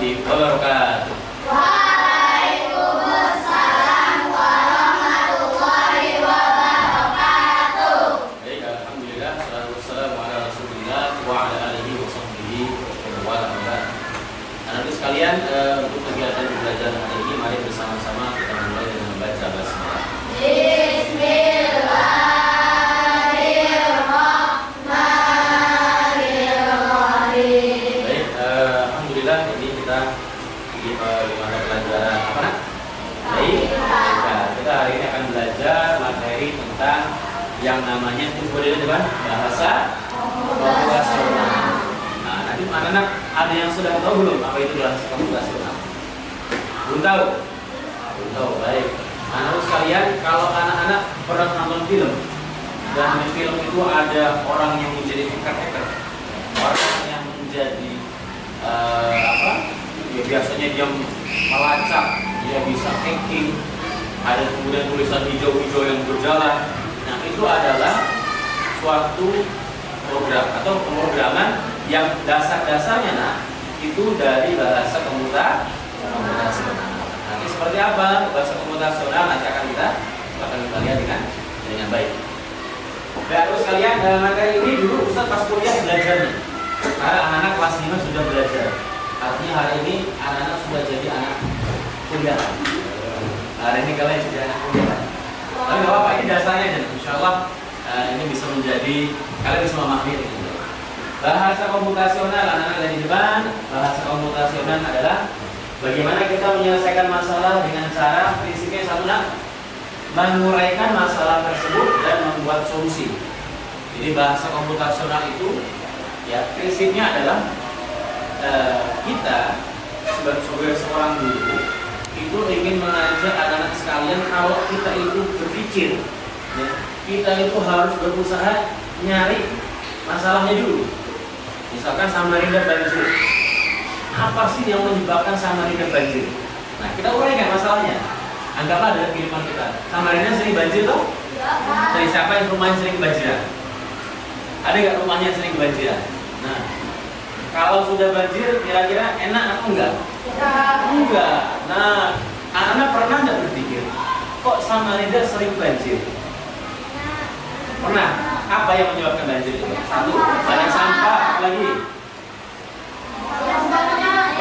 warahmatullahi wabarakatuh. Waalaikumsalam warahmatullahi wabarakatuh. Baik, alhamdulillah, salatu wassalamu ala Rasulillah wa ala alihi wa sahbihi wa ala. Anak-anak sekalian, untuk kegiatan belajar hari ini, mari bersama-sama kita mulai dengan membaca basmalah. Bismillahirrahmanirrahim. Baik, alhamdulillah ini kita di mata pelajaran apa nak? Baik, nah, kita hari ini akan belajar materi tentang yang namanya bahasa komputasional. Nah, nanti anak-anak ada yang sudah tahu belum apa itu bahasa komputasional? Belum tahu? Belum tahu. Baik. Anak-anak sekalian, kalau anak-anak pernah nonton film dan di film itu ada orang yang menjadi hacker, orang yang menjadi ya biasanya dia melacak, dia bisa hacking, ada kemudian tulisan hijau-hijau yang berjalan. Nah, itu adalah suatu program atau pemrograman yang dasar-dasarnya itu dari bahasa komputasional. Nanti seperti apa bahasa komputasional nanti akan kita lihat dengan baik. Terus kalian materi ini dulu Ustaz pas kuliah belajarnya. Karena anak-anak kelas 5 sudah belajar. Artinya hari ini anak-anak sudah jadi anak kuliah. Hari ini kalian sudah anak kuliah. Tapi nggak apa-apa, ini dasarnya dan insya Allah ini bisa menjadi kalian bisa memahami ini. Bahasa komputasional anak-anak dari depan. Bahasa komputasional adalah bagaimana kita menyelesaikan masalah dengan cara prinsipnya satu menguraikan masalah tersebut dan membuat solusi. Jadi bahasa komputasional itu ya prinsipnya adalah kita sebagai seorang guru itu ingin mengajak anak-anak sekalian kalau kita itu berpikir, ya, kita itu harus berusaha nyari masalahnya dulu. Misalkan Samarinda banjir, apa sih yang menyebabkan Samarinda banjir? Nah, kita uraikan masalahnya. Anggaplah dalam kehidupan kita, Samarinda sering banjir toh? Dari siapa yang rumahnya sering kebanjiran? Ada nggak rumahnya yang sering kebanjiran? Nah, kalau sudah banjir, kira-kira enak atau enggak? Enggak. Nah, anak-anak pernah nggak berpikir, kok Samarinda sering banjir? Pernah. Apa yang menyebabkan banjir itu? Satu, banyak sampah. Apa lagi?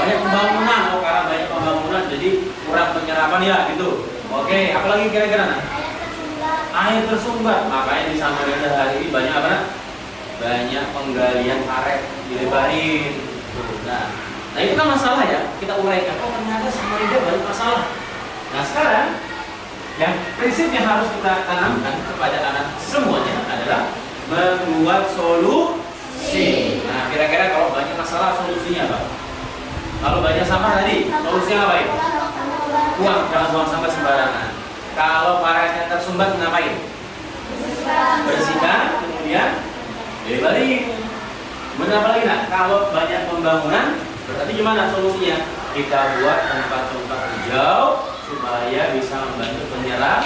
Banyak pembangunan. Oh, karena banyak pembangunan, jadi kurang penyerapan ya, gitu. Oke, apalagi kira-kira? Air tersumbat. Makanya di Samarinda hari ini banyak apa? Banyak penggalian karet dilebarin. Nah itu kan masalah ya, kita uraikan. Oh, ternyata Samarinda banyak masalah. Nah sekarang yang prinsipnya harus kita tanamkan kepada anak semuanya adalah membuat solusi. Nah kira-kira kalau banyak masalah solusinya apa? Kalau banyak sampah tadi solusinya apa ya? Buang, jangan buang sampah sembarangan. Kalau karetnya tersumbat ngapain? Bersihkan, kemudian lebarin. Kemudian apa lagi nak? Kalau banyak pembangunan, berarti gimana solusinya? Kita buat tempat-tempat hijau supaya bisa membantu penyerap.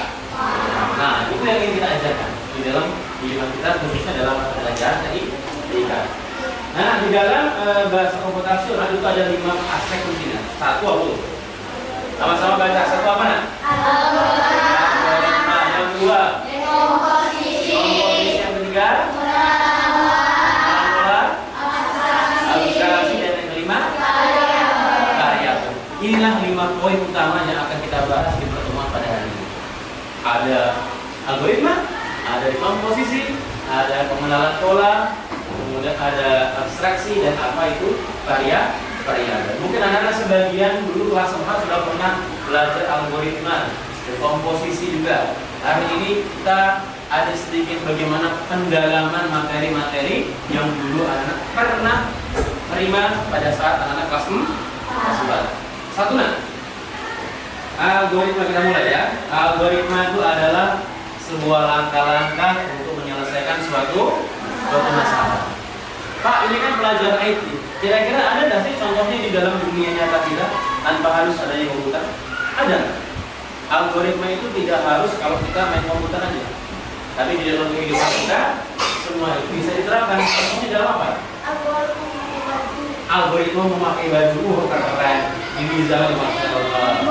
Nah, itu yang ingin kita ajarkan di dalam kehidupan kita, khususnya dalam pelajaran tadi. Nah, di dalam bahasa komputasional itu ada 5 aspek kuncinya. Satu apa tuh? Sama-sama baca. Satu apa nak? Algoritma. Yang kedua? Komposisi. Yang ketiga? Abstraksi. Dan yang kelima? Variabel. Inilah 5 poin utama yang akan kita bahas di pertemuan pada hari ini. Ada algoritma, ada komposisi, ada pengenalan pola, kemudian ada abstraksi dan apa itu variabel. Mungkin anak-anak sebagian dulu kelas 4 sudah pernah belajar algoritma, komposisi juga. Hari ini kita ada sedikit bagaimana pendalaman materi-materi yang dulu anak pernah terima pada saat anak-anak kelas 4. Satu algoritma, kita mulai ya. Algoritma itu adalah sebuah langkah-langkah untuk menyelesaikan suatu masalah. Pak, ini kan pelajaran IT. Kira-kira ada nggak sih contohnya di dalam dunia nyata kita tanpa harus adanya komputer? Ada. Algoritma itu tidak harus kalau kita main komputer aja, tapi di dalam kehidupan kita semua itu bisa diterapkan. Contohnya dalam apa? algoritma memakai baju keren. Ini zaman Masya Allah.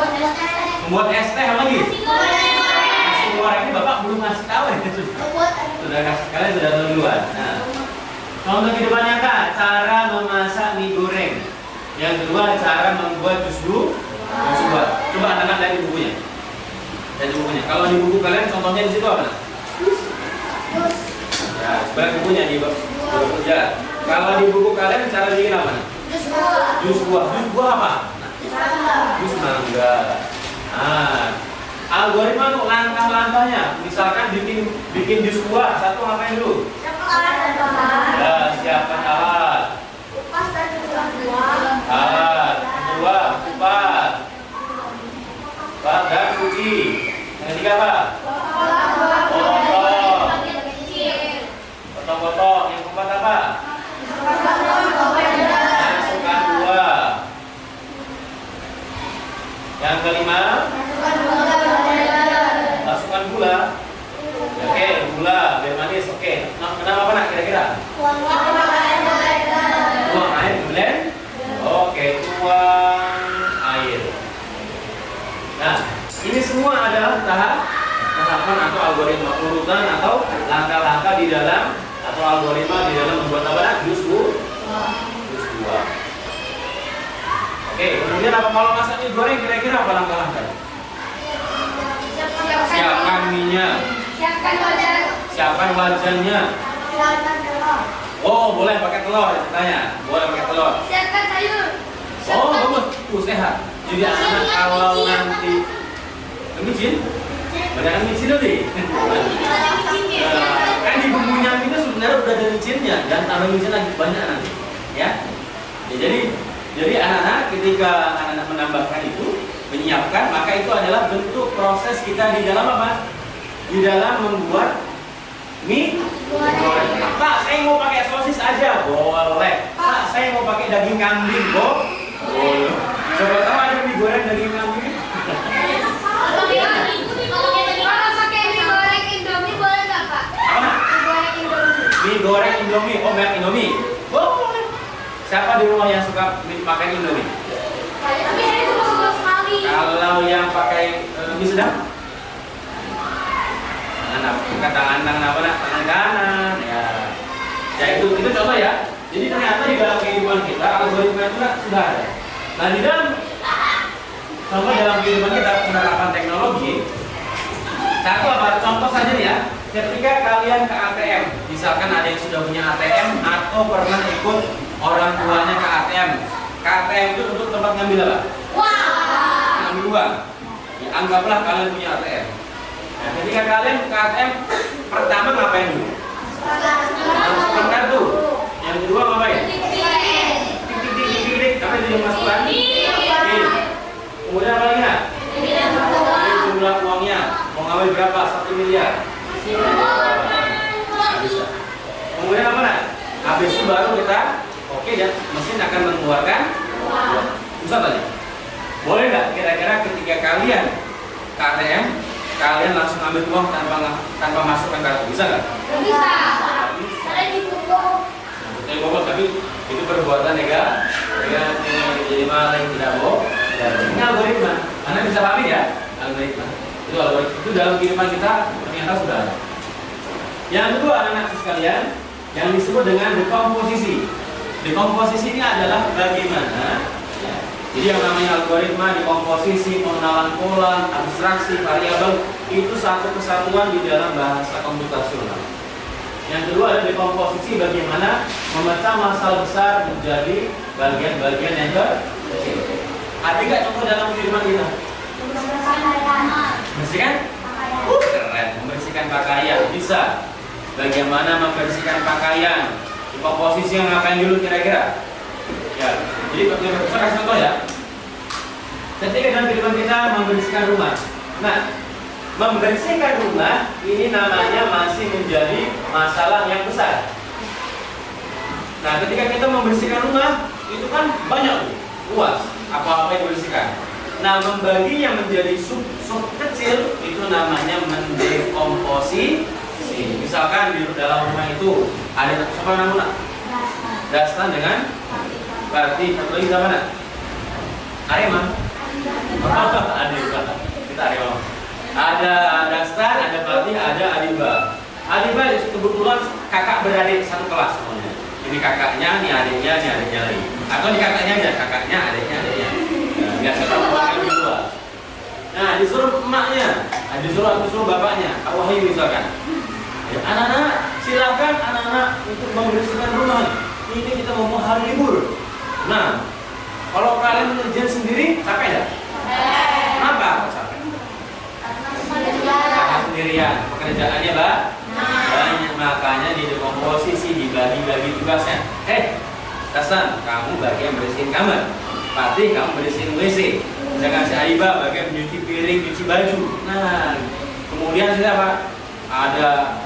Membuat es teh apa lagi? Nasi goreng ini Bapak belum ngasih tahu ya? Sudah kasih, kalian sudah tahu duluan. Nah, contoh kedepannya Kak, cara memasak mie goreng. Yang kedua, cara membuat jus buah. Coba anak-anak dari bukunya. Dari bukunya. Kalau di buku kalian contohnya di situ apa? Ya, sebenarnya bukunya di bawah. Ya. Kalau di buku kalian cara bikin apa? Jus buah. Jus buah apa? Jus mangga. Nah, algoritma untuk langkah-langkahnya. Misalkan bikin jus buah, satu ngapain dulu? Ya, siapkan alat. Alat. Kedua, kupas. Dan cuci. Yang ketiga apa? Potong-potong. Yang keempat apa? Masukkan buah. Yang kelima, masukkan gula. Oke, gula biar manis. Oke. Nah, kenapa apa nak kira-kira? Tuang air blend. Oke, tuang air. Nah, ini semua adalah tahapan atau algoritma urutan atau langkah-langkah di dalam atau algoritma di dalam membuat apa nak? Jus buah. Oke, kemudian apa kalau masak mie goreng kira-kira apa langkah-langkahnya? Siapkan minyak. Siapkan wajannya. Oh, boleh pakai telur tanya. Boleh pakai telur. Siapkan sayur. Oh, bagus. Sehat. Jadi anak kalau nanti micin, banyak micin nanti. Kan di bumbunya itu sebenarnya udah ada micinnya, dan tambah micin lagi banyak nanti. Ya. Jadi anak-anak ketika anak-anak menambahkan itu, menyiapkan, maka itu adalah bentuk proses kita di dalam apa? Di dalam membuat mie goreng. Pak, saya mau pakai sosis aja, boleh. Pak, saya mau pakai daging kambing, boleh. Coba tahu ada mie goreng daging kambing? Kalau pakai mie goreng Indomie boleh nggak Pak? Apa? Mie goreng Indomie, oh merek Indomie. Boleh. Siapa di rumah yang suka makan Indomie? Tapi saya cuma suka sekali. Kalau yang pakai mie sedang? Tangan apa nak? Tangan kanan. Ya itu contoh ya. Jadi ternyata di dalam kehidupan kita algoritma itu sudah ada. Nah di dalam kehidupan kita penerapan teknologi, satu apa? Contoh saja nih ya. Ketika kalian ke ATM, misalkan ada yang sudah punya ATM atau pernah ikut orang tuanya ke ATM. Ke ATM itu untuk tempat ngambil apa? Ngambil uang. Ya, anggaplah kalian punya ATM. Nah, ketika kalian ke ATM, pertama ngapain dulu? Masukkan kartu. Yang kedua ngapain? Tik. Tapi dia masukkan. Kemudian apa lagi? Jumlah uangnya. Mau ngambil berapa? 1 miliar. Bisa. Kemudian apa nak? Habis itu baru kita dan mesin akan mengeluarkan uang. Bisa tanya? Boleh nggak kira-kira ketika kalian ke ATM, kalian langsung ambil uang tanpa masukkan kartu? Bisa nggak? Bisa. Saya dipukul. Tapi itu perbuatan jadi malah yang tidak bohong. Ini algoritma. Anda bisa pahami ya? Algoritma. Itu dalam kehidupan kita ternyata sudah ada. Yang kedua anak-anak sekalian, yang disebut dengan dekomposisi. Dekomposisi ini adalah bagaimana jadi yang namanya algoritma, dekomposisi, pengenalan pola, abstraksi, variabel itu satu kesatuan di dalam bahasa komputasional. Yang kedua adalah dekomposisi, bagaimana memecah masalah besar menjadi bagian-bagian yang kecil. Ada nggak contoh dalam kehidupan kita? Membersihkan? Keren, membersihkan pakaian bisa. Bagaimana membersihkan pakaian? Dekomposisi yang ngapain dulu kira-kira? Ya, jadi saya kasih contoh ya. Ketika dalam kehidupan kita membersihkan rumah. Nah, membersihkan rumah ini namanya masih menjadi masalah yang besar. Nah, ketika kita membersihkan rumah itu kan banyak, luas, apa-apa yang dibersihkan. Nah, membaginya menjadi sub kecil itu namanya mendekomposisi. Misalkan di dalam rumah itu ada apa namanya? Dasar dengan Berarti satu lagi sama mana? Arema. Adiba. Kita Arema. Ada Dastan, ada Fatih, ada Adiba. Adiba kebetulan kakak beradik satu kelas semuanya. Ini kakaknya, ini adiknya lagi. Atau ini kakaknya aja, kakaknya, adiknya. Nah, biasa kamu dua. Nah, disuruh emaknya, disuruh bapaknya, Pak Wahyu misalkan. Ya, anak-anak, silakan anak-anak untuk membersihkan rumah. Ini kita mau hari libur. Nah, kalau kalian mengerjain sendiri, capek enggak? Kenapa kok capek? Karena sendirian, pekerjaannya banyak, makanya dikomposisi, dibagi-bagi tugasnya. Dasan, kamu bagian bersihin kamar. Fatih, kamu bersihin WC. Saya kasih Aiba bagian nyuci piring, nyuci baju. Nah, kemudian siapa? Ada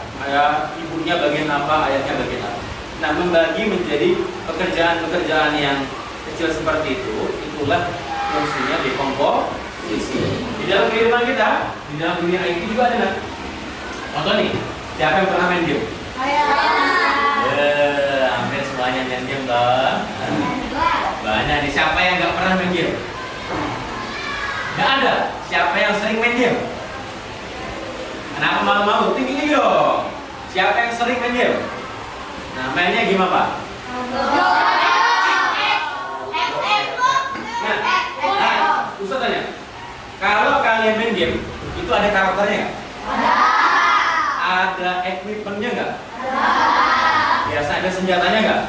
ibunya bagian apa, ayahnya bagian apa. Nah, membagi menjadi pekerjaan-pekerjaan yang kecil seperti itu, itulah fungsinya dekomposisi. Di dalam kehidupan kita, di dalam dunia IT juga ada. Contoh nih, siapa yang pernah main game? Hampir semuanya main game dong. Banyak nih, siapa yang nggak pernah main game? Nggak ada. Siapa yang sering main game? Kenapa malu-malu? Tinggi dong. Siapa yang sering main game? Nah, mainnya gimana Pak? Nah, Ustaz tanya, kalau kalian main game, itu ada karakternya nggak? Ada equipmentnya nggak? Biasa ada senjatanya nggak?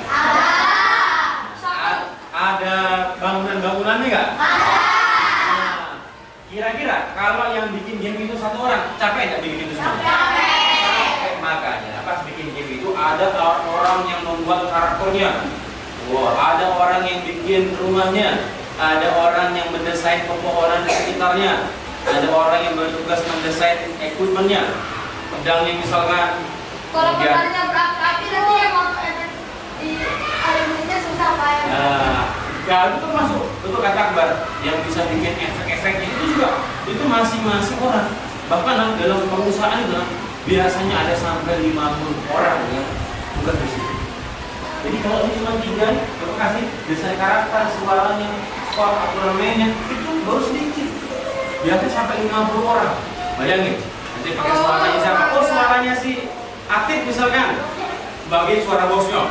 Ada bangunan-bangunannya nggak? Nah, kira-kira kalau yang bikin game itu satu orang, capek nggak bikin itu semua? Makanya pas bikin game itu ada orang yang membuat karakternya. Ada orang yang bikin rumahnya, ada orang yang mendesain pepohonan di sekitarnya, ada orang yang bertugas mendesain equipmentnya. Pedangnya misalkan. Kalau pedangnya berapi nanti yang mau di aluminiumnya susah Pak. Ya itu termasuk, betul kata Akbar, yang bisa bikin efek-efeknya itu juga, itu masing-masing orang. Bahkan dalam perusahaan itu biasanya ada sampai 50 orang yang tugas di situ. Jadi kalau ini cuma 3, terima kasih desain karakter, suaranya, skor, aturan mainnya itu baru sedikit. Biasanya sampai 50 orang. Bayangin, nanti pakai suaranya siapa? Oh, suaranya si Atif misalkan, sebagai suara bosnya.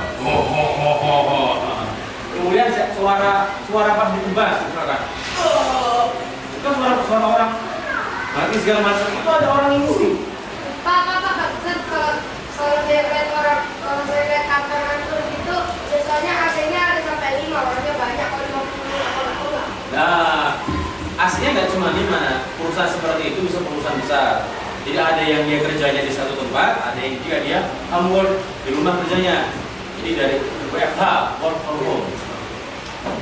Kemudian suara pas ditebas misalkan. Itu suara orang. Nanti segala macam itu ada orang yang ngisi. Pak, kalau saya lihat kantor itu biasanya AC-nya ada sampai 5, orangnya banyak, kalau 50 orang. Nah, aslinya nggak cuma 5, perusahaan seperti itu bisa perusahaan besar. Jadi ada yang dia kerjanya di satu tempat, ada yang juga dia work di rumah kerjanya. Jadi dari WFH, work from home.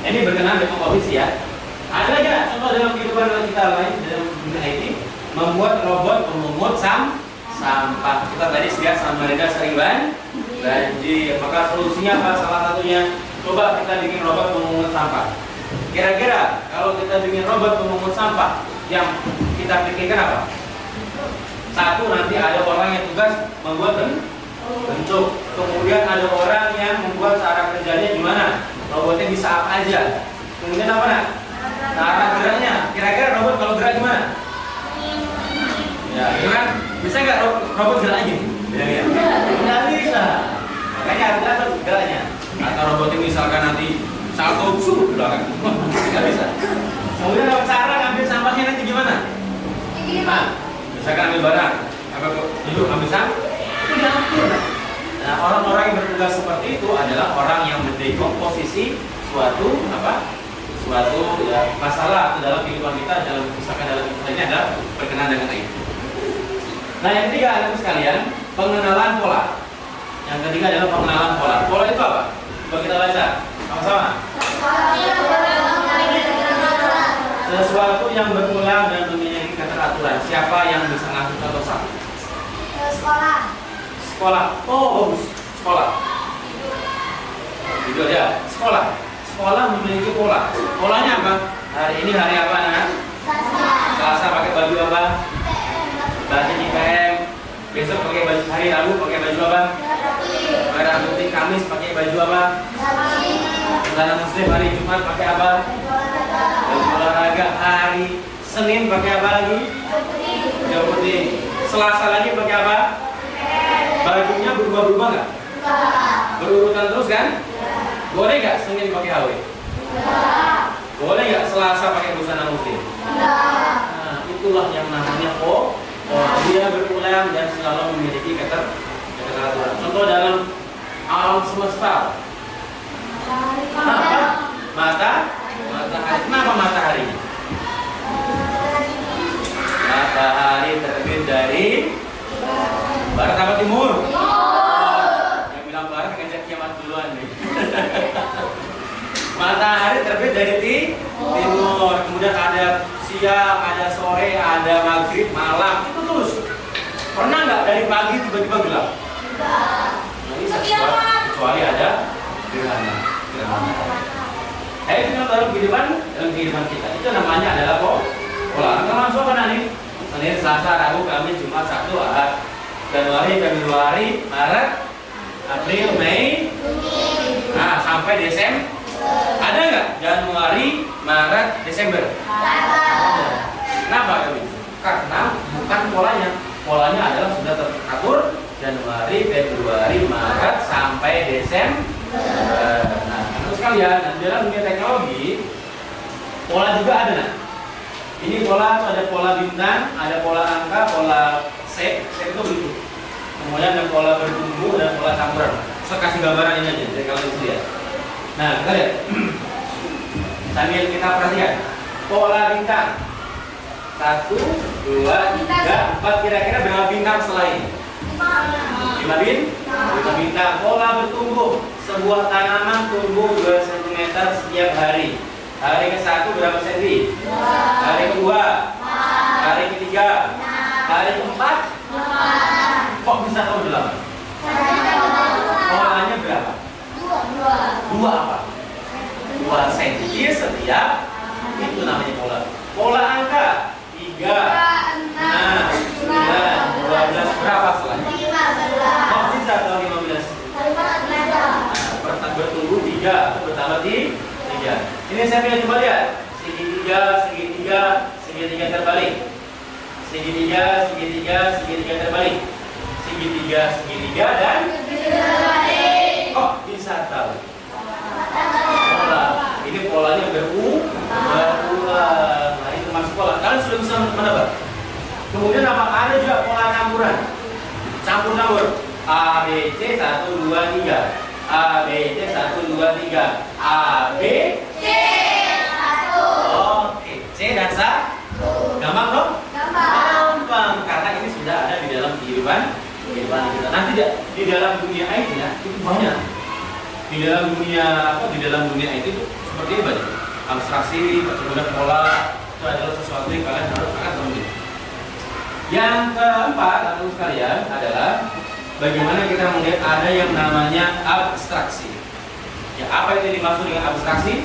Ini berkenaan dengan komposisi ya. Ada nggak contoh dalam kehidupan kita lain dalam dunia IT membuat robot pemungut sampah? Kita tadi lihat Samarinda sering banjir. Maka solusinya apa? Salah satunya coba kita bikin robot pemungut sampah. Kira-kira kalau kita bikin robot pemungut sampah, yang kita pikirkan apa? Satu, nanti ada orang yang tugas membuat bentuk. Kemudian ada orang yang membuat cara kerjanya gimana? Robotnya bisa apa aja. Kemudian apa nak? Cara geraknya. Kira-kira robot kalau gerak gimana? Ya, gitu kan? Bisa nggak robot gerak gini? Ya. Nggak bisa. Makanya ada geraknya. Atau robotnya misalkan nanti salto ke belakang. Nggak bisa. Kemudian cara ngambil sampahnya nanti gimana? Nah, misalkan ambil barang, ambil sampah, itu diambil. Nah, orang-orang yang bertugas seperti itu adalah orang yang mendekomposisi suatu ya, masalah dalam kehidupan kita, misalkan dalam ini adalah berkenaan dengan itu. Nah, yang ketiga anak sekalian, pengenalan pola. Yang ketiga adalah pengenalan pola. Pola itu apa? Coba kita baca sama-sama. Sesuatu yang berulang dan memiliki keteraturan. Siapa yang bisa ngasih contoh satu? Sekolah. Oh, bagus. Sekolah. Itu aja. Sekolah memiliki pola. Polanya apa? Hari ini hari apa, anak? Selasa pakai baju apa? Baju IPM. Besok pakai baju, hari Rabu pakai baju apa? Merah putih. Kamis pakai baju apa? Busana muslim hari Jumat pakai apa? Baju olahraga. Hari Senin pakai apa lagi? Hijau putih. Selasa lagi pakai apa? Bajunya berubah-ubah nggak? Berurutan terus kan? Boleh nggak Senin pakai HW? Boleh nggak Selasa pakai busana muslim? Nah, itulah yang namanya dia berulang dan selalu memiliki keteraturan. Contoh dalam alam semesta. Apa? Matahari. Kenapa matahari? Matahari terbit dari barat apa timur? Yang bilang barat ngajak kiamat duluan nih. Matahari terbit dari timur, kemudian ada siang, ada sore, ada maghrib, malam, itu terus. Pernah nggak dari pagi tiba-tiba gelap? Nggak bisa, kecuali ada gerhana. Itu yang dalam kehidupan kita. Itu namanya adalah pola. Kita langsung kan nih. Senin, Selasa, Rabu, Kamis, Jumat, Sabtu, Ahad, Januari, Februari, Maret, April, Mei, nah sampai Desember. Ada nggak Januari, Maret, Desember? Ada. Kenapa kami? Karena bukan polanya. Polanya adalah sudah teratur Januari, Februari, Maret sampai Desember. Nah, terus kalian dalam dunia teknologi pola juga ada. Nah, ini pola itu ada pola bintang, ada pola angka, pola shape itu begitu. Kemudian ada pola bertumbuh dan pola campuran. Saya kasih gambaran ini aja, jadi kalian bisa lihat. Nah, kita lihat. Sambil kita perhatikan pola bintang 1, 2, 3, 4. Kira-kira berapa bintang setelah ini? 5 bintang. Pola bertumbuh. Sebuah tanaman tumbuh 2 cm setiap hari. Hari ke-1 berapa senti? Hari ke-2, hari ke-3, hari ke-4. Kok bisa tahu 8? Polanya berapa? 2 apa? 2 cm setiap. Itu namanya pola. Pola angka 3, 6, 9, 12. Berapa setelahnya? Kok bisa tahu 15? Bertumbuh 3, bertambah 3. Ini saya punya, coba lihat. Segitiga terbalik. Segitiga terbalik. Segitiga dan kok bisa tahu? Pola. Ini polanya berulang. Nah, itu masuk pola. Kalian sudah bisa menebak. Kemudian apa? Ada juga pola campuran. Campur. A, B, C, 1, 2, 3. A, B, C, 1, 2, 3. A, B, C, 1. Oke, C dan 1. Gampang dong? Gampang. Karena ini sudah ada di dalam kehidupan kita. Nanti di dalam dunia IT ya, itu banyak. Di dalam dunia IT itu seperti ini banyak. Abstraksi, kemudian pola, itu adalah sesuatu yang kalian harus akan temui. Yang keempat, teman-teman sekalian, adalah bagaimana kita melihat ada yang namanya abstraksi. Ya, apa itu dimaksud dengan abstraksi?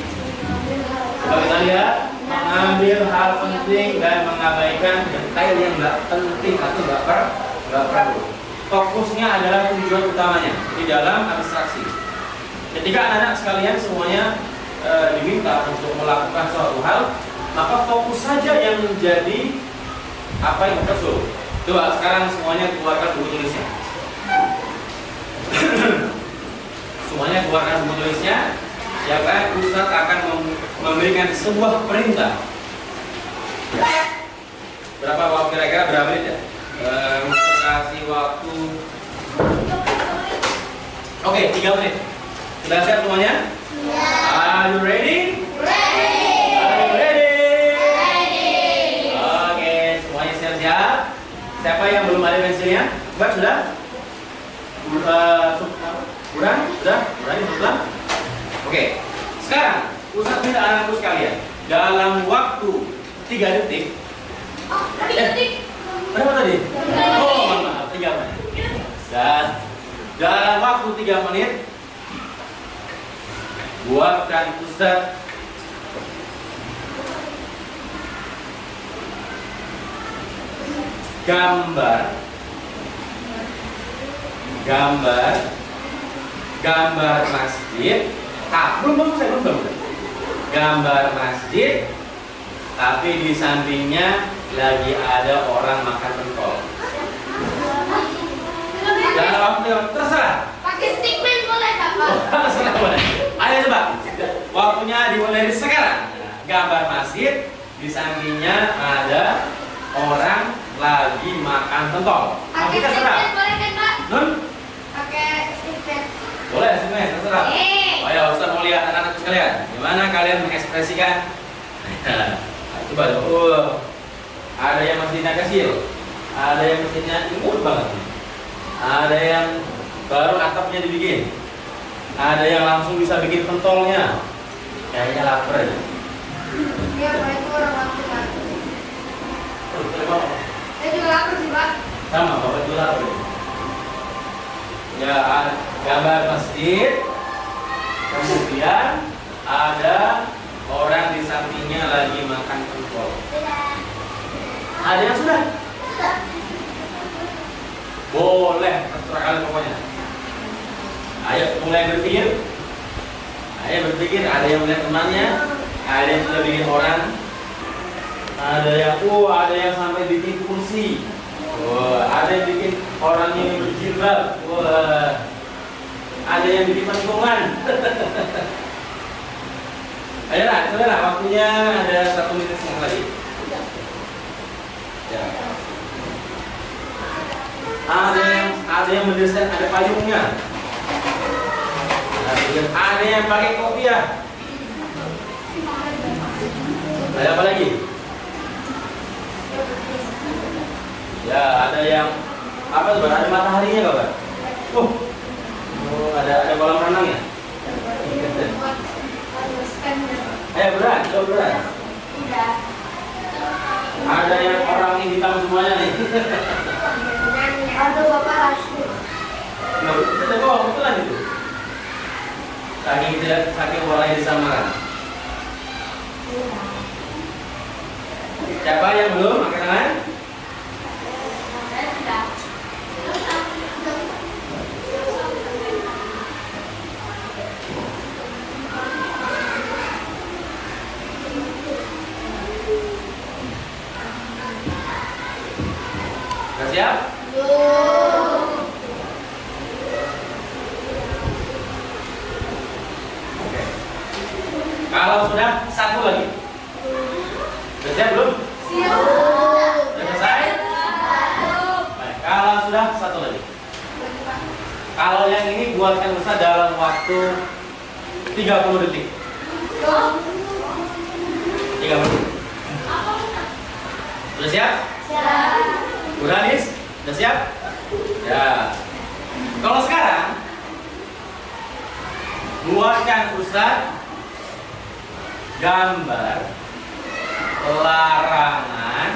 Coba kita lihat, mengambil hal penting dan mengabaikan detail yang nggak penting atau nggak perlu. Fokusnya adalah tujuan utamanya di dalam abstraksi. Ketika anak-anak sekalian semuanya diminta untuk melakukan suatu hal, maka fokus saja yang menjadi apa yang betul. Coba sekarang semuanya keluarkan buku tulisnya. Semuanya keluarkan buku tulisnya. Siapa Ustaz akan memberikan sebuah perintah. Berapa waktu kira-kira berapa menit ya? Kasih waktu. Oke, 3 menit. Sudah siap semuanya? Are you ready? Are you ready? Oke, semuanya siap-siap. Siapa yang belum ada pensilnya? Buat sudah? Kurang? Sudah? Sudah? Oke. Sekarang Ustaz minta anak-anakku sekalian dalam waktu 3 detik. Berapa tadi? Maaf, 3 menit. Dan dalam waktu 3 menit buatkan Ustaz gambar masjid Belum selesai. Gambar masjid, tapi di sampingnya lagi ada orang makan pentol. Dalam waktu terserah. Pakai stickman boleh tak, Pak? Terserah boleh. Ayo coba. Waktunya dimulai dari sekarang. Gambar masjid, di sampingnya ada orang lagi makan pentol. Pakai stickman boleh kan, Pak? Nun? Pakai stickman. Boleh, sebenarnya terserah. Oh ya, Ustaz mau lihat anak-anak sekalian. Gimana kalian mengekspresikan? Coba. Ada yang masjidnya kecil, ada yang masjidnya imut banget, ada yang baru atapnya dibikin, ada yang langsung bisa bikin pentolnya. Kayaknya lapar ya. Iya, Pak, itu orang lapar, Pak. Saya juga lapar sih, Pak. Sama, Bapak juga lapar. Ya, gambar masjid, kemudian ada orang di sampingnya lagi makan pentol. Ada yang sudah? Boleh, terserah kalian pokoknya. Ayo mulai berpikir. Ada yang melihat temannya, ada yang sudah bikin orang, ada yang sampai bikin kursi. Ada yang bikin orang yang berjilbab. Ada yang bikin pentungan. Ayolah, saudara, waktunya ada 1 menit setengah lagi. Ya. Ada yang mendesain, ada payungnya. Ada yang pakai kopiah. Ada apa lagi? Ya, ada yang apa tuh? Ada mataharinya, Bapak. Ada kolam renang ya? Berat, coba berat. Udah. Ada yang orang yang hitam semuanya nih. Aduh, Bapak Rasul. Nggak betul, betulan itu. Saking warnanya disamakan. Siapa yang belum? Angkat tangan. Sudah siap? Oke. Kalau sudah, satu lagi. Sudah siap belum? Siap. Sudah selesai? Baik. Kalau sudah, satu lagi. Kalau yang ini buatkan Ustaz dalam waktu 30 detik. 30 detik. Sudah siap? Siap. Udah, Nis? Udah siap? Ya. Kalau sekarang buatkan Ustaz gambar larangan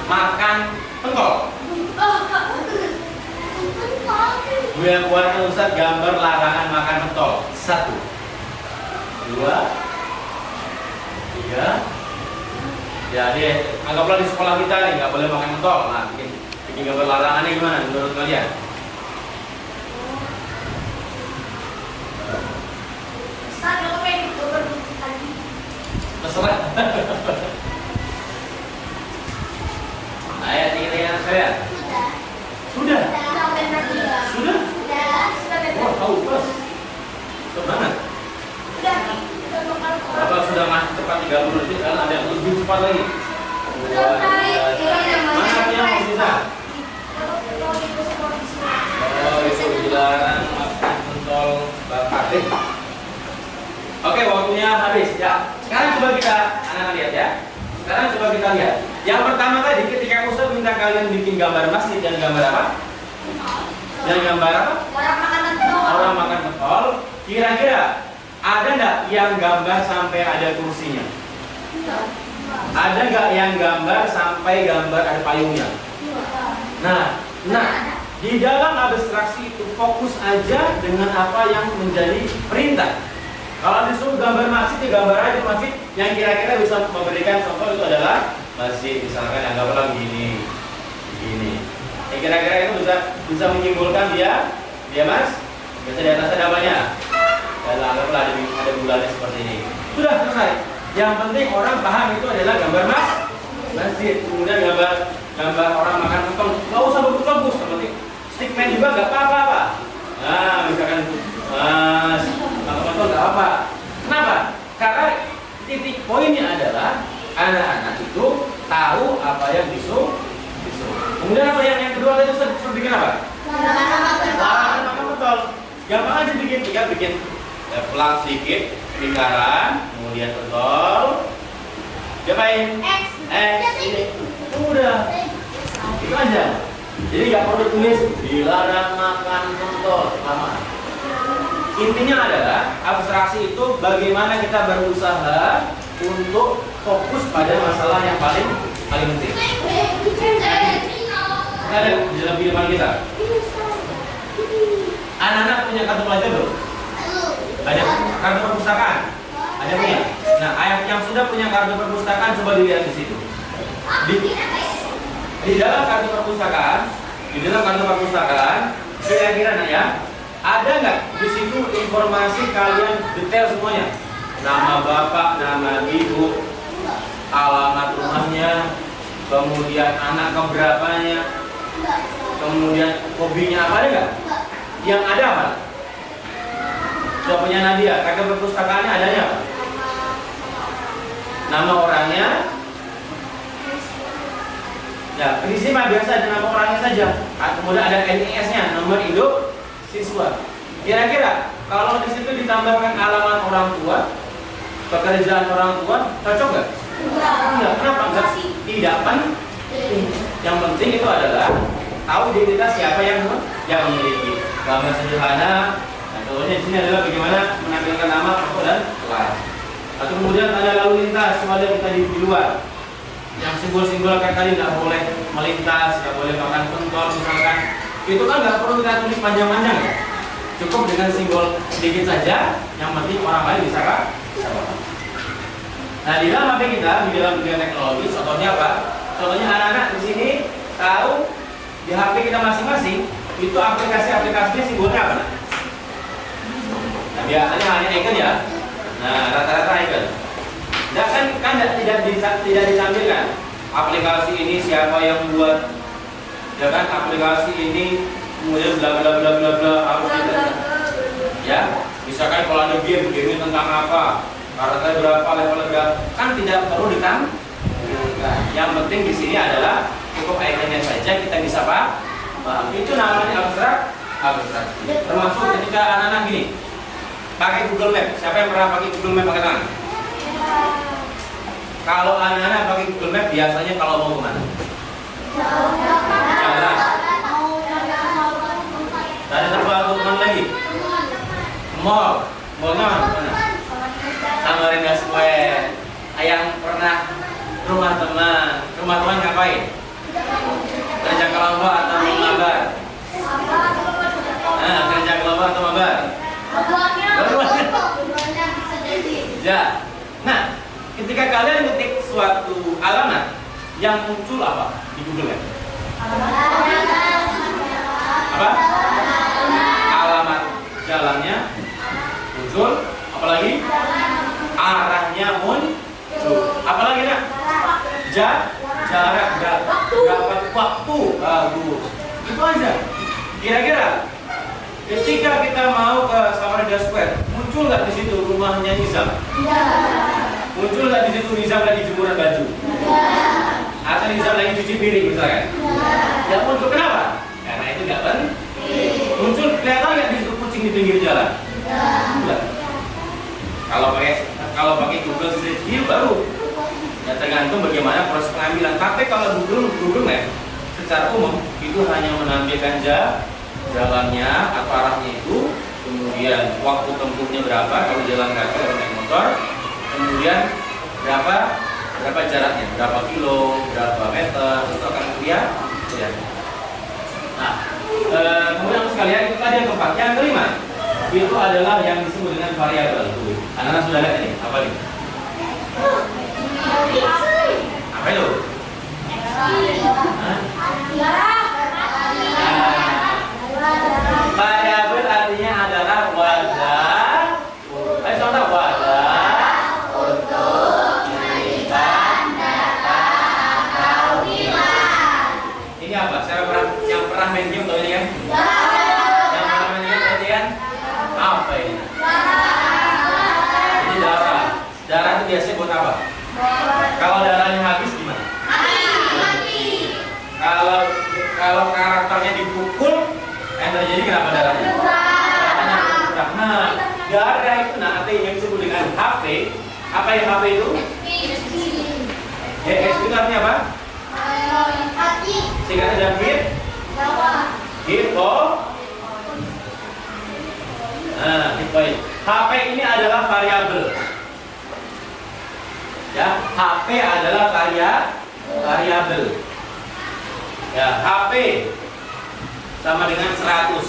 makan pentol. Buatkan Ustaz gambar larangan makan pentol. 1, 2, 3. Ya, anggaplah di sekolah kita nih nggak boleh makan mentol. Nah, bikin gambar larangannya gimana menurut kalian? Ustaz, aku pengen gambar tadi. Terserah. Ayo, tinggal sekalian. Sudah. Sudah. Wah, tahu terus. Cepat banget. Bapak sudah masuk cepat 30 detik, kan ada yang lebih cepat lagi. Mana yang mau bisa? Itu dilarang makan pentol bakar. Oke, waktunya habis ya. Sekarang coba kita anak lihat ya. Sekarang coba kita lihat. Yang pertama tadi ketika Ustaz minta kalian bikin gambar masjid dan gambar apa? Dan gambar apa? Orang makan pentol. Kira-kira ada nggak yang gambar sampai ada kursinya? Ada nggak yang gambar sampai gambar ada payungnya? Nah, di dalam abstraksi itu fokus aja dengan apa yang menjadi perintah. Kalau disuruh gambar masjid, ya gambar aja masjid yang kira-kira bisa memberikan contoh itu adalah masjid, misalkan anggaplah begini. Kira-kira itu bisa menyimpulkan dia Mas. Biasa di atas ada apanya? Dan anggaplah ada bulannya seperti ini. Sudah selesai. Yang penting orang paham itu adalah gambar masjid. Kemudian gambar orang makan kentang. Nggak usah bagus-bagus. Seperti stickman juga nggak apa-apa. Nah, misalkan Mas makan kentang nggak apa. Kenapa? Karena titik poinnya adalah anak-anak itu tahu apa yang disuruh. Kemudian apa yang kedua itu suruh bikin apa? Makan betul. Gampang aja bikin, tinggal bikin pelang sedikit, lingkaran, kemudian betul. Diapain? X. Udah. Itu aja. Jadi nggak perlu tulis dilarang makan pentol lama. Intinya adalah abstraksi itu bagaimana kita berusaha untuk fokus pada masalah yang paling penting. Ada di dalam kehidupan kita. Anak-anak punya kartu pelajar belum? Ada kartu perpustakaan? Ada punya? Nah, ayah yang sudah punya kartu perpustakaan coba dilihat di situ. Di dalam kartu perpustakaan, kira-kira ya, ada nggak di situ informasi kalian detail semuanya? Nama bapak, nama ibu, alamat rumahnya, kemudian anak keberapanya, kemudian hobinya apa, ada nggak? Yang ada apa? Sudah punya Nadia, kartu perpustakaannya adanya apa? Nama orangnya. Ya, di sini mah biasa ada nama orangnya saja. Kemudian ada NIS-nya, nomor induk siswa. Kira-kira kalau di situ ditambahkan alamat orang tua, pekerjaan orang tua, cocok nggak? Enggak. Kenapa enggak? Tidak penting. Yang penting itu adalah tahu identitas siapa yang memiliki. Gambar sederhana. Nah, contohnya di sini adalah bagaimana menampilkan nama, foto dan kelas. Atau kemudian ada lalu lintas, kalau kita di luar. Yang simbol-simbol kayak tadi nggak boleh melintas, nggak boleh makan pentol misalkan. Itu kan nggak perlu kita tulis panjang-panjang ya. Cukup dengan simbol sedikit saja, yang penting orang lain bisa paham. Nah, di dalam HP kita, di dalam dunia teknologi, contohnya apa? Contohnya anak-anak di sini tahu di HP kita masing-masing itu aplikasi-aplikasinya simbolnya apa? Nah, biasanya hanya icon ya. Nah, rata-rata icon. Nah, kan tidak ditampilkan aplikasi ini siapa yang buat, ya kan? Aplikasi ini kemudian bla bla bla bla bla harus ditampilkan. Ya, misalkan kalau ada game tentang apa, karakter berapa, level berapa, kan tidak perlu ditampilkan. Yang penting di sini adalah cukup iconnya saja kita bisa paham. Itu namanya abstraksi. Termasuk ketika anak-anak gini pakai Google Map. Siapa yang pernah pakai Google Map pakai tangan? Kalau anak-anak pakai Google Map biasanya kalau mau kemana? Jalan. Ada tempat kemana lagi? Mall. Mallnya mana? Samarinda Square. Yang pernah rumah teman ngapain? Kerja kelompok atau mabar? Kerja kelompok atau mabar? Ya. Nah, ketika kalian ketik suatu alamat, yang muncul apa di Google Map? Apa? Alamat jalannya muncul, apalagi arahnya muncul, apalagi nak? Jarak berapa waktu bagus. Itu aja. Kira-kira ketika kita mau ke Samarinda Square, muncul nggak di situ rumahnya Nizam? Muncul nggak di situ Nizam lagi jemuran baju? Atau Nizam lagi cuci piring misalkan? Ya muncul, kenapa? Karena itu nggak penting. Muncul kelihatan nggak di situ kucing di pinggir jalan? Enggak. Kalau pakai Google Street View baru. Ya tergantung bagaimana proses pengambilan. Tapi kalau Google Map secara umum itu hanya menampilkan jalannya atau arahnya itu, kemudian waktu tempuhnya berapa kalau jalan kaki atau naik motor, kemudian berapa jaraknya, berapa kilo, berapa meter, itu akan terlihat. Ya. Nah, kemudian sekalian itu tadi yang keempat. Yang kelima itu adalah yang disebut dengan variabel. Anak-anak sudah lihat ini apa ini? Apa itu? apa? Yang pernah main game tahu ini kan? Yang pernah main game berarti kan? Apa ini? Ini darah. Darah itu biasanya buat apa? Kalau darahnya habis gimana? Kalau karakternya dipukul, terjadi kenapa darahnya? Darahnya berkurang. Nah, darah itu nanti yang disebut dengan HP. Apa yang HP itu? HP itu artinya apa? Singkatan dari hipo. Nah, hipoid. HP ini adalah variabel. Ya, HP adalah variabel. Ya, HP sama dengan 100%.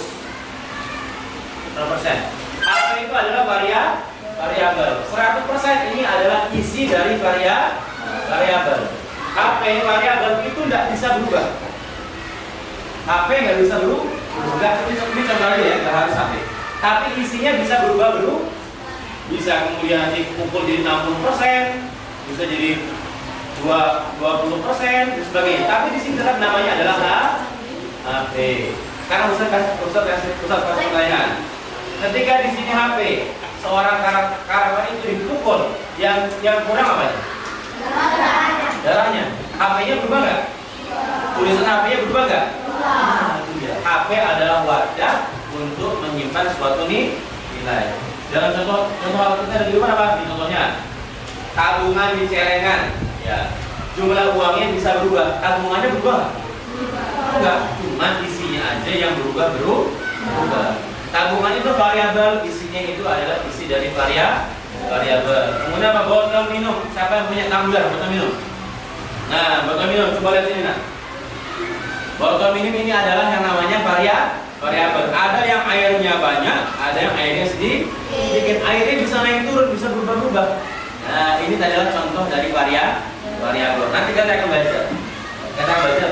HP itu adalah variabel. 100% ini adalah isi dari variabel. HP variabel itu tidak bisa berubah. HP nggak bisa berubah. Ini contoh aja ya, nggak harus HP. Tapi isinya bisa berubah. Bisa kemudian nanti pukul jadi 60%, bisa jadi 20% dan sebagainya. Tapi di sini tetap namanya adalah HP. Karena Ustaz kasih pertanyaan. Ketika di sini HP, seorang karakter itu dipukul, yang kurang apa ya? Darahnya. HP-nya berubah nggak? Tulisan HP-nya berubah nggak? HP adalah wadah untuk menyimpan suatu nilai. Dalam contoh hal kita ada di mana apa? Di contohnya tabungan di celengan. Ya, jumlah uangnya bisa berubah. Tabungannya berubah? Enggak, cuma isinya aja yang berubah. Tabungan itu variabel, isinya itu adalah isi dari variabel. Kemudian apa? Botol minum. Siapa yang punya tumbler botol minum? Nah, botol minum, coba lihat sini nah. Botol minum ini adalah yang namanya variabel. Ada yang airnya banyak, ada yang airnya sedikit. Airnya bisa naik turun, bisa berubah-ubah. Nah, ini adalah contoh dari variabel. Nanti kita akan belajar. Kita akan belajar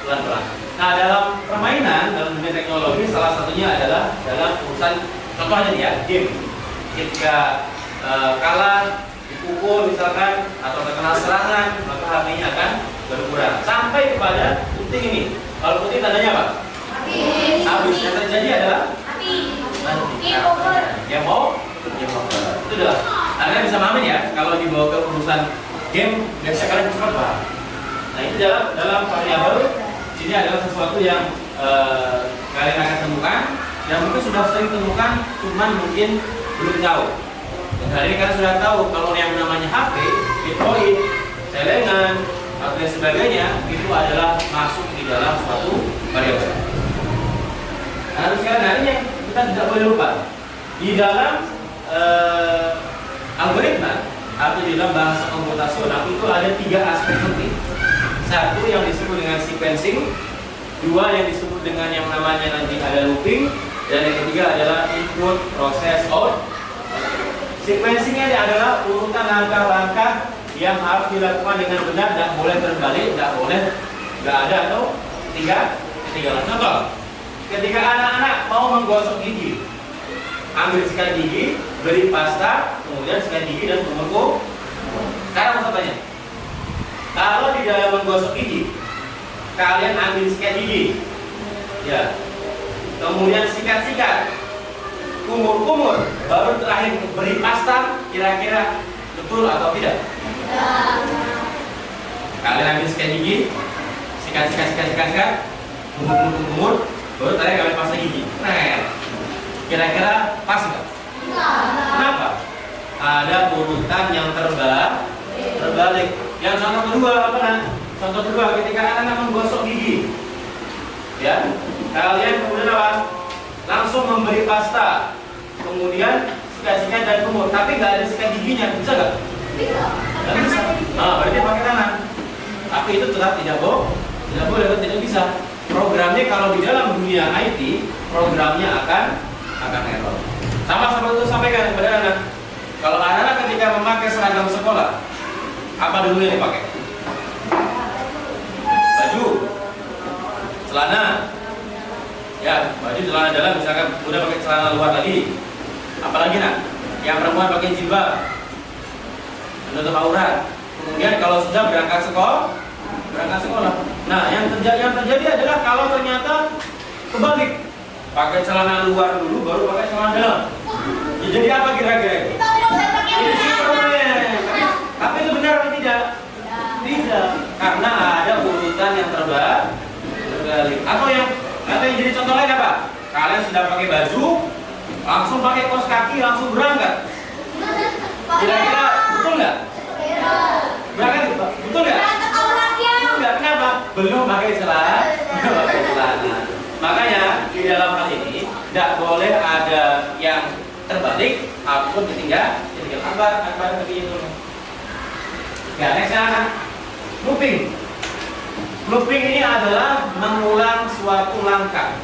pelan-pelan. Nah, dalam permainan, dalam dunia teknologi, salah satunya adalah dalam urusan, contohnya nih ya, game. Ketika kalah, dipukul misalkan, atau terkena serangan, maka HP-nya akan berkurang. Sampai kepada putih ini. Kalau putih tandanya apa? Habis. Yang terjadi adalah game over. Itu adalah. Kalian bisa mamin ya, kalau dibawa ke urusan game, biasanya kalian cepat paham. Nah, itu dalam variabel. Ini adalah sesuatu yang kalian akan temukan, yang mungkin sudah sering temukan, cuman mungkin belum tahu. Dan hari ini kalian sudah tahu kalau yang namanya HP, Bitcoin, celengan, atau dan sebagainya itu adalah masuk di dalam suatu variabel. Nah, sekarang hari ini yang kita tidak boleh lupa di dalam algoritma atau di dalam bahasa komputasional itu ada 3 aspek penting. Satu yang disebut dengan sequencing, 2 yang disebut dengan yang namanya nanti ada looping, dan yang ketiga adalah input, proses, out. Sequencingnya adalah urutan langkah-langkah yang harus dilakukan dengan benar, tidak boleh terbalik, tidak boleh nggak ada atau ketinggalan. Contoh, ketika anak-anak mau menggosok gigi, ambil sikat gigi, beri pasta, kemudian sikat gigi dan kumur. Sekarang mau tanya, kalau di dalam menggosok gigi, kalian ambil sikat gigi, ya, kemudian sikat-sikat, kumur-kumur, baru terakhir beri pasta, kira-kira betul atau tidak? Kalian ambil sikat gigi, sikat, kumur, baru terakhir kalian pasta gigi. Nah, kira-kira pas nggak? Kenapa? Ada urutan yang terbalik. Yang contoh kedua apa nah? Contoh kedua ketika anak-anak menggosok gigi, ya, kalian kemudian apa? Langsung memberi pasta, kemudian sikat-sikat dan kumur, tapi nggak ada sikat giginya, bisa nggak? Nggak bisa. Nah, berarti pakai tangan. Tapi itu tetap tidak boleh, tidak bisa. Programnya kalau di dalam dunia IT, programnya akan error. Sama seperti itu sampaikan kepada anak. Kalau anak-anak ketika memakai seragam sekolah, apa dulu yang dipakai? Baju, celana, ya, baju celana dalam misalkan udah pakai celana luar lagi. Apalagi nak, yang perempuan pakai jilbab, menutup aurat. Kemudian kalau sudah berangkat sekolah, Nah, yang terjadi adalah kalau ternyata kebalik, pakai celana luar dulu, baru pakai celana dalam. Ya, jadi apa kira-kira? Ini sih problem. Tapi itu benar atau tidak? Tidak, karena ada urutan yang terbalik. Atau yang jadi contoh lain apa? Kalian sudah pakai baju, langsung pakai kaos kaki, langsung berangkat. Kira-kira betul nggak? Berangkat betul nggak? Enggak, kenapa? Belum pakai celana. Makanya di dalam hal ini tidak boleh ada yang terbalik ataupun ketinggalan akbar begitu. Ya, next looping. Looping ini adalah mengulang suatu langkah.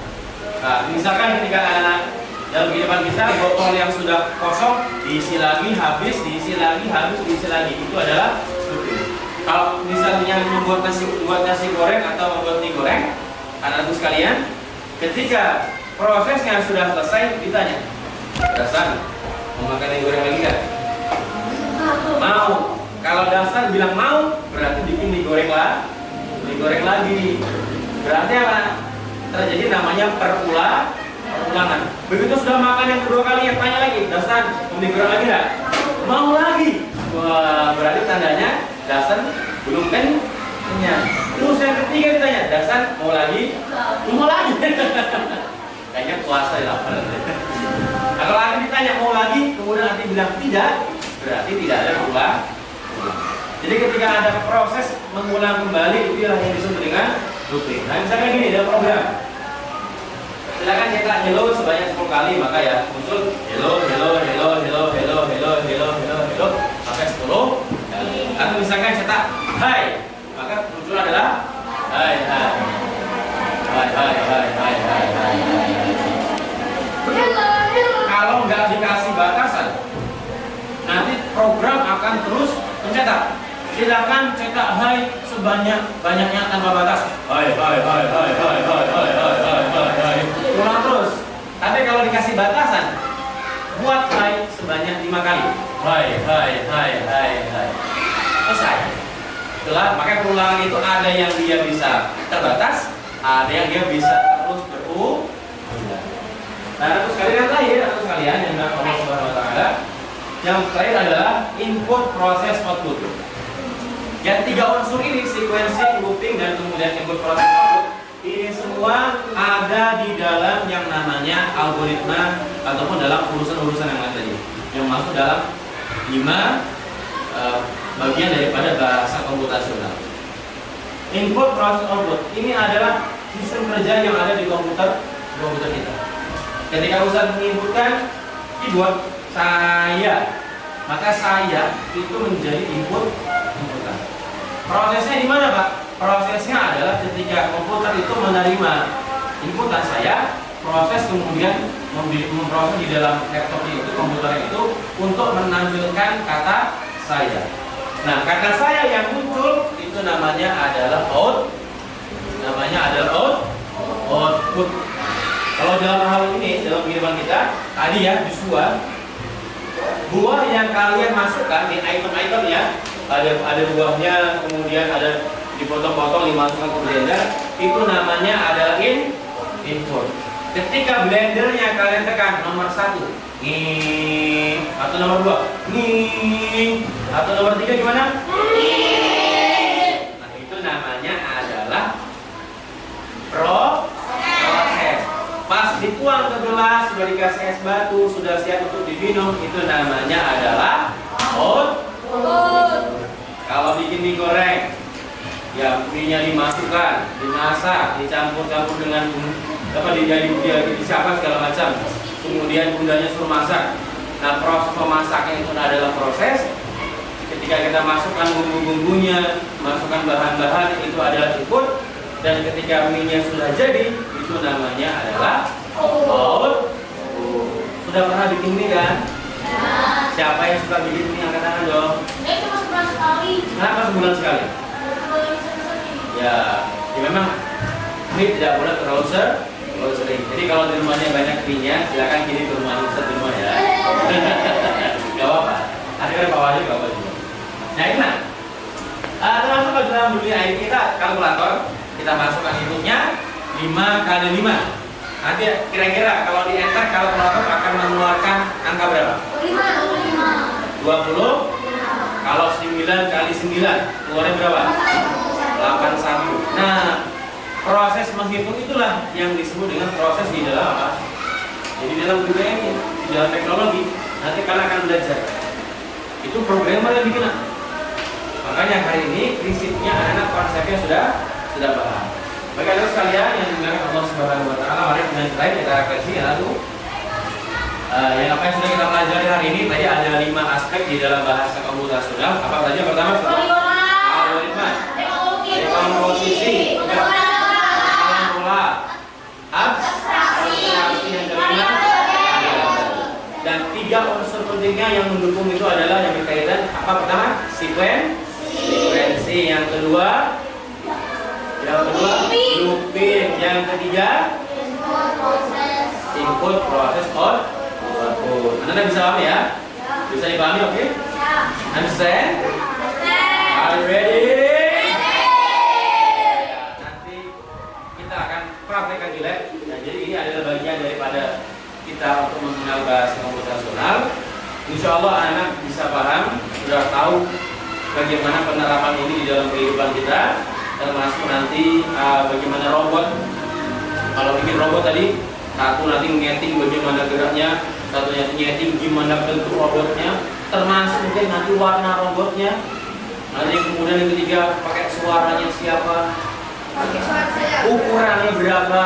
Nah, misalkan ketika anak dalam kehidupan kita botol yang sudah kosong diisi lagi, habis, diisi lagi, habis, diisi lagi, itu adalah looping. Kalau misalnya membuat nasi goreng atau membuat mie goreng, anak-anakku sekalian, ketika prosesnya sudah selesai ditanya, Dasan mau makan mie goreng lagi nggak? Mau. Kalau Dasan bilang mau, berarti bikin mie goreng lagi. Berarti apa? Terjadi namanya perulangan. Begitu sudah makan yang kedua kali, yang tanya lagi, Dasan mau mie goreng lagi nggak? Mau lagi. Wah, berarti tandanya Dasan belum kenyang. Terus yang ketiga ditanya, Dasan mau lagi? Mau lagi. Kayaknya puasa ya lapar. Nah, kalau nanti ditanya mau lagi, kemudian nanti bilang tidak, berarti tidak ada ulang. Jadi ketika ada proses mengulang kembali, itu yang disebut dengan looping. Nah, misalkan gini, ada program. Silakan cetak hello sebanyak 10 kali, maka ya muncul hello sampai 10 kali. Atau misalkan cetak hai, maka muncul adalah hai. Kalau nggak dikasih batasan, nanti program akan terus mencetak. Silakan cetak hai sebanyak-banyaknya tanpa batas. Hai. Ulang terus. Tapi kalau dikasih batasan, buat hai sebanyak 5 kali. Hai. Selesai. Itulah, maka perulangan itu ada yang dia bisa terbatas, ada yang dia bisa terus berulang. Nah, terus kalian yang dalam Allah Subhanahu wa taala, yang terakhir adalah input, proses, output. Yang 3 unsur ini, sequencing, looping, dan kemudian input, proses, output, ini semua ada di dalam yang namanya algoritma ataupun dalam urusan-urusan yang lain tadi, yang masuk dalam 5 bagian daripada bahasa komputasional. Input, proses, output ini adalah sistem kerja yang ada di komputer kita. Ketika urusan menginputkan keyboard saya, maka saya itu menjadi inputan. Prosesnya di mana, Pak? Prosesnya adalah ketika komputer itu menerima inputan saya, proses kemudian memproses di dalam laptop itu, komputer itu, untuk menampilkan kata saya. Nah, kata saya yang muncul itu namanya adalah output. Kalau dalam hal ini, dalam kehidupan kita, tadi ya, buah yang kalian masukkan di item-item ya, ada buahnya, kemudian ada dipotong-potong, dimasukkan ke blender, itu namanya adalah input. Ketika blendernya kalian tekan nomor 1, atau nomor 2, atau nomor 3 gimana? Nah, itu namanya adalah proses. Pas dituang ke gelas, sudah dikasih es batu, sudah siap untuk diminum, itu namanya adalah output. Kalau bikin mie goreng, ya mie-nya dimasukkan, dimasak, dicampur-campur dengan disiapkan segala macam. Kemudian bundanya suruh masak. Nah, proses memasaknya itu adalah proses. Ketika kita masukkan bumbu-bumbunya, masukkan bahan-bahan, itu adalah input. Dan ketika mie-nya sudah jadi, itu namanya adalah output. Sudah pernah bikin mie kan? Ya. Siapa yang suka bikin mie, angkat tangan dong. Saya cuma sebulan sekali. Kenapa sebulan sekali? Ya memang mie tidak boleh terlalu sering. Jadi kalau di rumahnya banyak mie-nya, silakan kirim ke rumah Ustaz di rumah ya. Gak apa-apa. Ada kan Pak Wahyu, gak apa-apa juga. Nah, itu termasuk kalau dalam dunia IT kita kalkulator. Kita masukkan inputnya 5 kali 5. Nanti kira-kira kalau di enter kalkulator akan mengeluarkan angka berapa? 20. Kalau 9 kali 9 keluarnya berapa? 81. Nah, proses menghitung itulah yang disebut dengan proses di dalam apa? Jadi dalam budaya ini, di dalam teknologi, nanti kalian akan belajar. Itu programmer yang bikin. Makanya hari ini prinsipnya anak-anak konsepnya sudah paham. Bagi anak sekalian yang dimuliakan Allah Subhanahu wa taala, mari dengan baik kita refleksi ya lalu. Yang apa yang sudah kita pelajari hari ini tadi ada 5 aspek di dalam bahasa komputasional. Apa saja? Pertama, algoritma, komposisi, formula, abstraksi, yang kelima, dan 3 unsur pentingnya yang mendukung itu adalah yang berkaitan apa pertama? Sekuensi, yang kedua looping, yang ketiga input, proses, output. Anda bisa pahami ya? Bisa dipahami, oke? Understand? Are you ready? Nanti kita akan praktekkan di lab. Nah, jadi ini adalah bagian daripada kita untuk mengenal bahasa komputasional. Insya Allah anak-anak bisa paham, sudah tahu bagaimana penerapan ini di dalam kehidupan kita, termasuk nanti bagaimana robot. Kalau bikin robot tadi, satu nanti ngeting bagaimana geraknya, satunya nyeting gimana bentuk robotnya, termasuk mungkin nanti warna robotnya. Nanti kemudian yang ketiga pakai suaranya siapa, ukurannya berapa,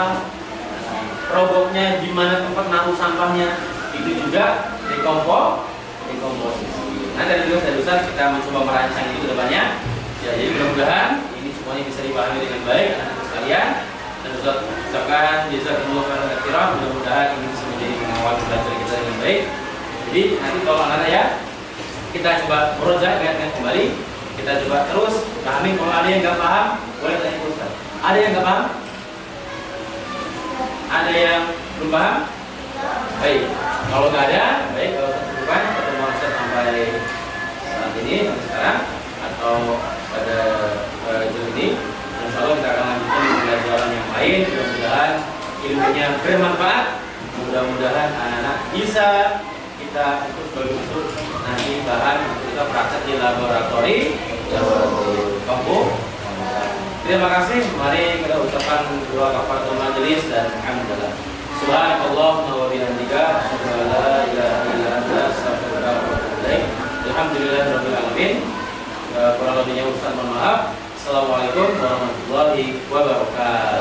robotnya gimana tempat naruh sampahnya, itu juga dekomposisi. Nah dari dosa-dosa kita mencoba merancang itu depannya. Ya, jadi mudah-mudahan ini semuanya bisa dipahami dengan baik anak-anak sekalian. Dan Ustaz ucapkan jazakumullah khairan katsiran, mudah-mudahan ini bisa menjadi pengawal belajar kita dengan baik. Jadi nanti kalau anak-anak ya kita coba murojaah ingatkan kembali, kita coba terus pahami. Kalau ada yang nggak paham boleh tanya ke Ustaz. Ada yang nggak paham? Ada yang belum paham? Baik, kalau nggak ada, baik kalau Ustaz cukupkan pertemuan Ustaz sampai saat ini, sampai sekarang atau pada jam ini. Insya Allah kita akan lanjutkan di pelajaran yang lain. Mudah-mudahan ilmunya bermanfaat. Mudah-mudahan anak-anak bisa kita untuk nanti bahan untuk kita praktek di laboratori kampung. Terima kasih. Mari kita ucapkan doa kafaratul majelis dan alhamdulillah. Subhanallah wa bihamdika asyhadu an la ilaha illa anta astaghfiruka wa atubu ilaik. Alhamdulillahirabbil alamin. Kurang lebihnya Ustaz mohon maaf. Assalamualaikum warahmatullahi wabarakatuh.